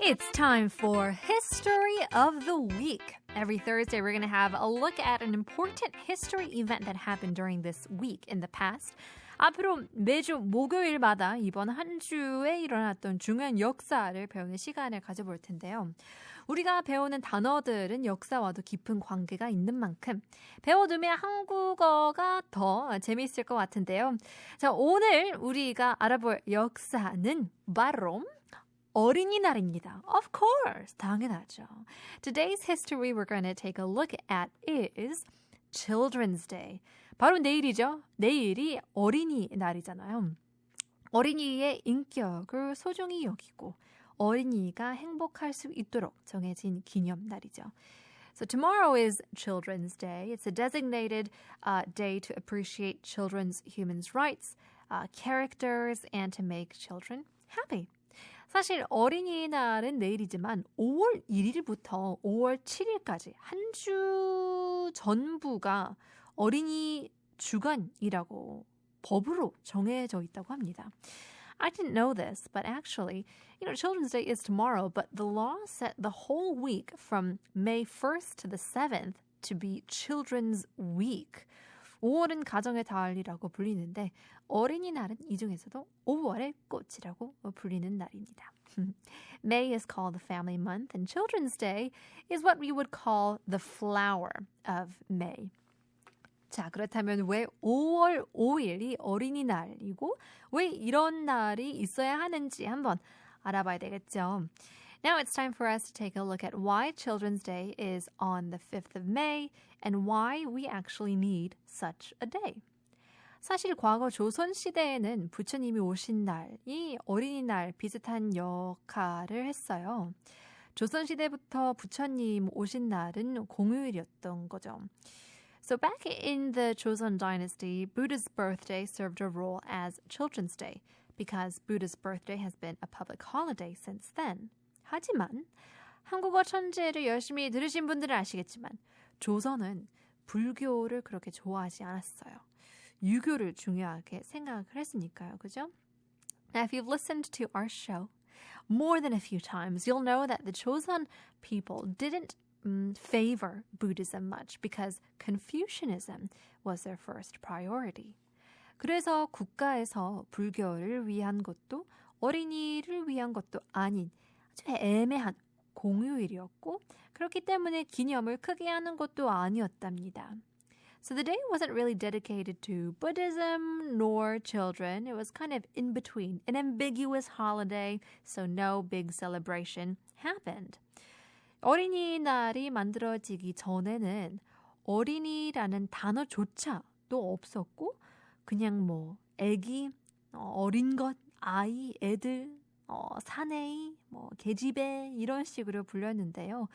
It's time for History of the Week. Every Thursday, we're going to have a look at an important history event that happened during this week in the past. 앞으로 매주 목요일마다 이번 한 주에 일어났던 중요한 역사를 배우는 시간을 가져볼 텐데요. 우리가 배우는 단어들은 역사와도 깊은 관계가 있는 만큼 배워두면 한국어가 더 재미있을 것 같은데요. 자, 오늘 우리가 알아볼 역사는 바로 어린이날입니다. Of course, 당연하죠. Today's history we're going to take a look at is Children's Day. 바로 내일이죠. 내일이 어린이날이잖아요. 어린이의 인격을 소중히 여기고 어린이가 행복할 수 있도록 정해진 기념날이죠. So tomorrow is Children's Day. It's a designated day to appreciate children's human rights, characters, and to make children happy. 사실 어린이날은 내일이지만 5월 1일부터 5월 7일까지 한 주 전부가 어린이 주간이라고 법으로 정해져 있다고 합니다. I didn't know this, but actually, Children's Day is tomorrow, but the law set the whole week from May 1st to the 7th to be Children's Week. 5월은 가정의 달이라고 불리는데 어린이날은 이 중에서도 5월의 꽃이라고 불리는 날입니다. May is called the family month and Children's Day is what we would call the flower of May. 자, 그렇다면 왜 5월 5일이 어린이날이고 왜 이런 날이 있어야 하는지 한번 알아봐야 되겠죠. Now it's time for us to take a look at why Children's Day is on the 5th of May and why we actually need such a day. 사실 과거 조선시대에는 부처님이 오신 날이 어린이날 비슷한 역할을 했어요. 조선시대부터 부처님 오신 날은 공휴일이었던 거죠. So back in the Joseon dynasty, Buddha's birthday served a role as Children's Day because Buddha's birthday has been a public holiday since then. 하지만 한국어 천재를 열심히 들으신 분들은 아시겠지만 조선은 불교를 그렇게 좋아하지 않았어요. 유교를 중요하게 생각을 했으니까요. 그죠? Now, if you've listened to our show more than a few times, you'll know that the Joseon people didn't favor Buddhism much because Confucianism was their first priority. 그래서 국가에서 불교를 위한 것도 어린이를 위한 것도 아닌 아주 애매한 공휴일이었고 그렇기 때문에 기념을 크게 하는 것도 아니었답니다. So the day wasn't really dedicated to Buddhism nor children. It was kind of in between, an ambiguous holiday, so no big celebration happened. 어린이날이 만들어지기 전에는 어린이라는 단어조차도 없었고 그냥 뭐 애기, 어린 것, 아이, 애들, 사내이, 계집애 이런 식으로 불렸는데요.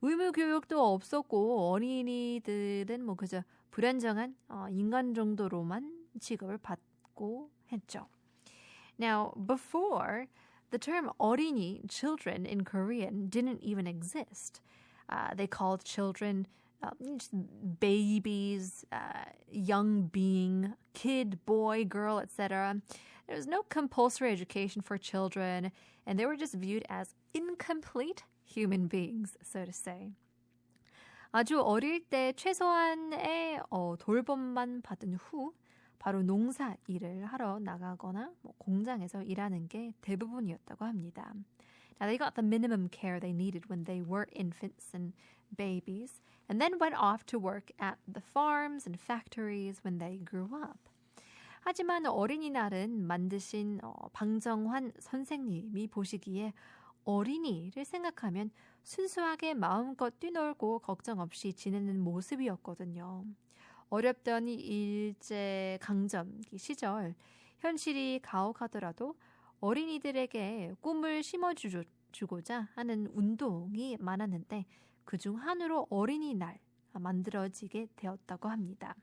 의무교육도 없었고 어린이들은 그저 불안정한 인간 정도로만 취급을 받고 했죠. Now, before, the term 어린이, children in Korean didn't even exist. They called children babies, young being, kid, boy, girl, etc. There was no compulsory education for children, and they were just viewed as incomplete human beings, so to say. 아주 어릴 때 최소한의 돌봄만 받은 후 바로 농사 일을 하러 나가거나 공장에서 일하는 게 대부분이었다고 합니다. Now they got the minimum care they needed when they were infants and babies and then went off to work at the farms and factories when they grew up. 하지만 어린이날은 만드신 방정환 선생님이 보시기에 어린이를 생각하면 순수하게 마음껏 뛰놀고 걱정 없이 지내는 모습이었거든요. 어렵던 일제강점기 시절 현실이 가혹하더라도 어린이들에게 꿈을 심어주고자 하는 운동이 많았는데 그중 하나로 어린이날 만들어지게 되었다고 합니다.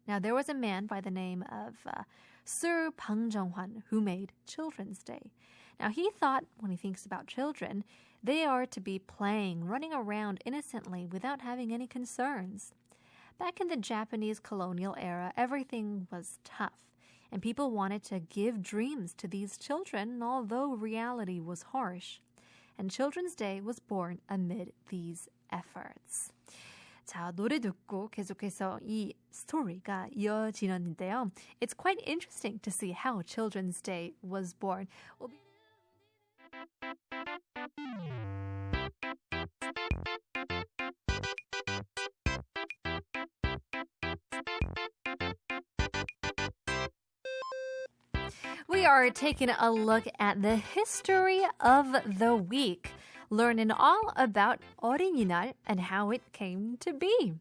Now, there was a man by the name of Sir Bang Jung-hwan who made Children's Day. Now, he thought, when he thinks about children, they are to be playing, running around innocently without having any concerns. Back in the Japanese colonial era, everything was tough, and people wanted to give dreams to these children, although reality was harsh. and Children's Day was born amid these efforts. 자, 노래 듣고 계속해서 이 스토리가 이어지는데요. It's quite interesting to see how Children's Day was born. We are taking a look at the history of the week, learning all about 어린이날 and how it came to be.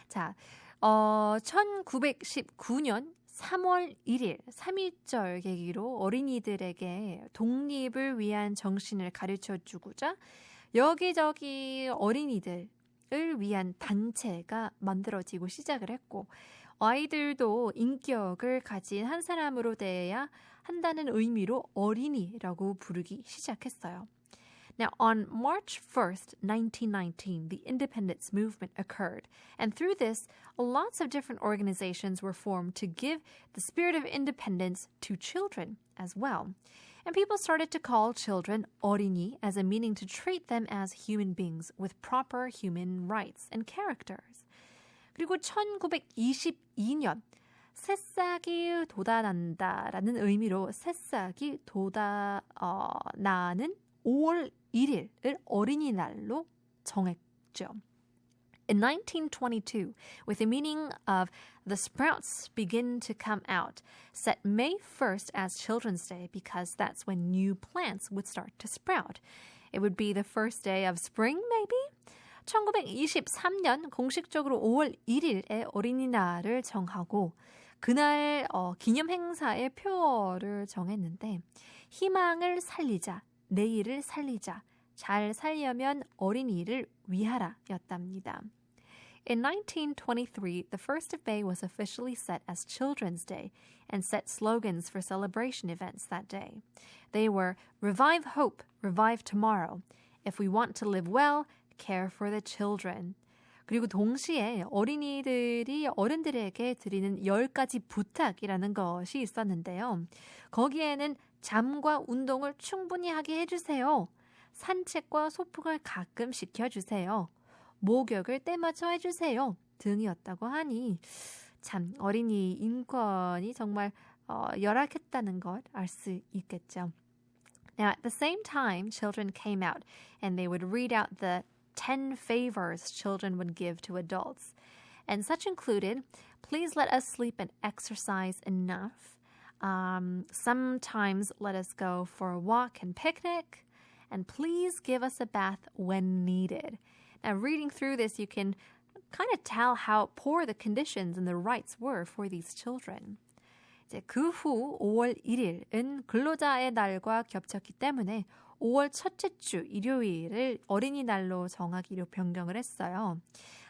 자, 1919년 3월 1일 3.1절 계기로 어린이들에게 독립을 위한 정신을 가르쳐주고자 여기저기 어린이들을 위한 단체가 만들어지고 시작을 했고 아이들도 인격을 가진 한 사람으로 대해야 한다는 의미로 어린이라고 부르기 시작했어요. Now, on March 1st, 1919, the independence movement occurred. And through this, lots of different organizations were formed to give the spirit of independence to children as well. And people started to call children 어린이 as a meaning to treat them as human beings with proper human rights and characters. 그리고 1922년 새싹이 돋아난다라는 의미로 새싹이 돋아나는 5월 1일을 어린이날로 정했죠. In 1922, with the meaning of the sprouts begin to come out, set May 1st as Children's Day because that's when new plants would start to sprout. It would be the first day of spring, maybe? 1923년 공식적으로 5월 1일에 어린이날을 정하고 그날 기념 행사의 표어를 정했는데 희망을 살리자, 내일을 살리자, 잘 살려면 어린이를 위하라 였답니다. In 1923, the 1st of May was officially set as Children's Day and set slogans for celebration events that day. They were Revive Hope, Revive Tomorrow. If we want to live well, care for the children. 그리고 동시에 어린이들이 어른들에게 드리는 10가지 부탁이라는 것이 있었는데요. 거기에는 잠과 운동을 충분히 하게 해주세요. 산책과 소풍을 가끔 시켜주세요. 목욕을 때맞춰 해주세요. 등이었다고 하니 참 어린이 인권이 정말 열악했다는 걸 알 수 있겠죠. Now, at the same time, children came out and they would read out the 10 favors children would give to adults. And such included, please let us sleep and exercise enough. Sometimes let us go for a walk and picnic. And please give us a bath when needed. Now, reading through this, you can kind of tell how poor the conditions and the rights were for these children. 이제 그 후 5월 1일은 근로자의 날과 겹쳤기 때문에 5월 첫째 주 일요일을 어린이날로 정하기로 변경을 했어요.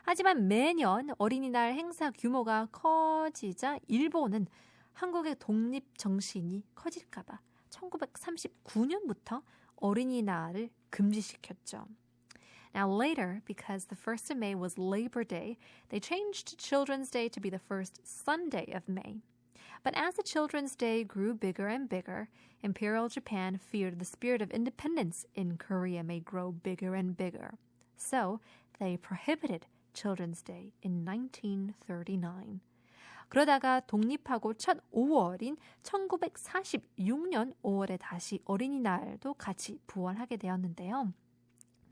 하지만 매년 어린이날 행사 규모가 커지자 일본은 한국의 독립 정신이 커질까 봐 1939년부터 어린이날을 금지시켰죠. Now later, because the 1st of May was Labor Day, they changed Children's Day to be the first Sunday of May. But as the Children's Day grew bigger and bigger, Imperial Japan feared the spirit of independence in Korea may grow bigger and bigger. So they prohibited Children's Day in 1939. 그러다가 독립하고 첫 5월인 1946년 5월에 다시 어린이날도 같이 부활하게 되었는데요.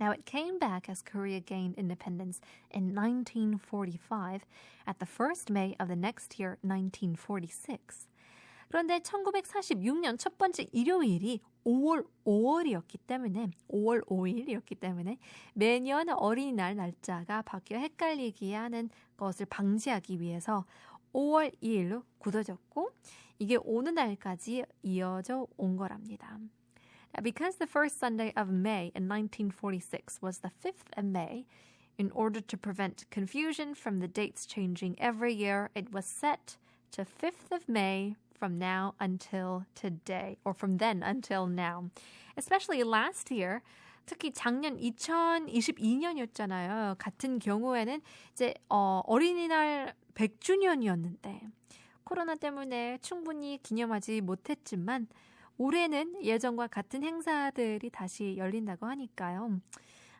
Now it came back as Korea gained independence in 1945 at the first May of the next year, 1946. 그런데 1946년 첫 번째 일요일이 5월 5일이었기 때문에 매년 어린이날 날짜가 바뀌어 헷갈리게 하는 것을 방지하기 위해서 5월 2일로 굳어졌고 이게 오는 날까지 이어져 온 거랍니다. Now, because the first Sunday of May in 1946 was the 5th of May, in order to prevent confusion from the dates changing every year, it was set to 5th of May from now until today, or from then until now. Especially last year, 특히 작년 2022년이었잖아요. 같은 경우에는 이제 어린이날 100주년이었는데 코로나 때문에 충분히 기념하지 못했지만 올해는 예전과 같은 행사들이 다시 열린다고 하니까요.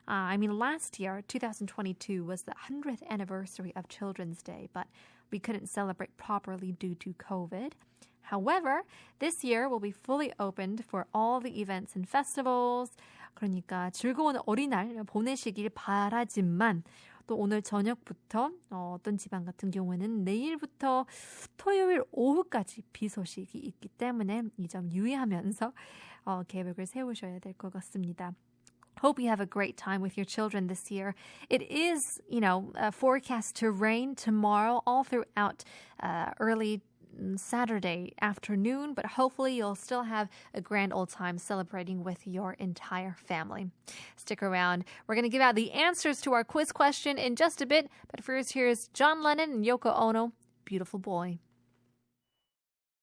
I mean, last year, 2022, was the 100th anniversary of Children's Day, but we couldn't celebrate properly due to COVID. However, this year will be fully opened for all the events and festivals. 그러니까 즐거운 어린이날 보내시길 바라지만 또 오늘 저녁부터 어떤 지방 같은 경우에는 내일부터 토요일 오후까지 비 소식이 있기 때문에 이 점 유의하면서 계획을 세우셔야 될 것 같습니다. Hope you have a great time with your children this year. It is, forecast to rain tomorrow all throughout early Saturday afternoon, but hopefully you'll still have a grand old time celebrating with your entire family. Stick around. We're going to give out the answers to our quiz question in just a bit, but first here's John Lennon and Yoko Ono, Beautiful Boy.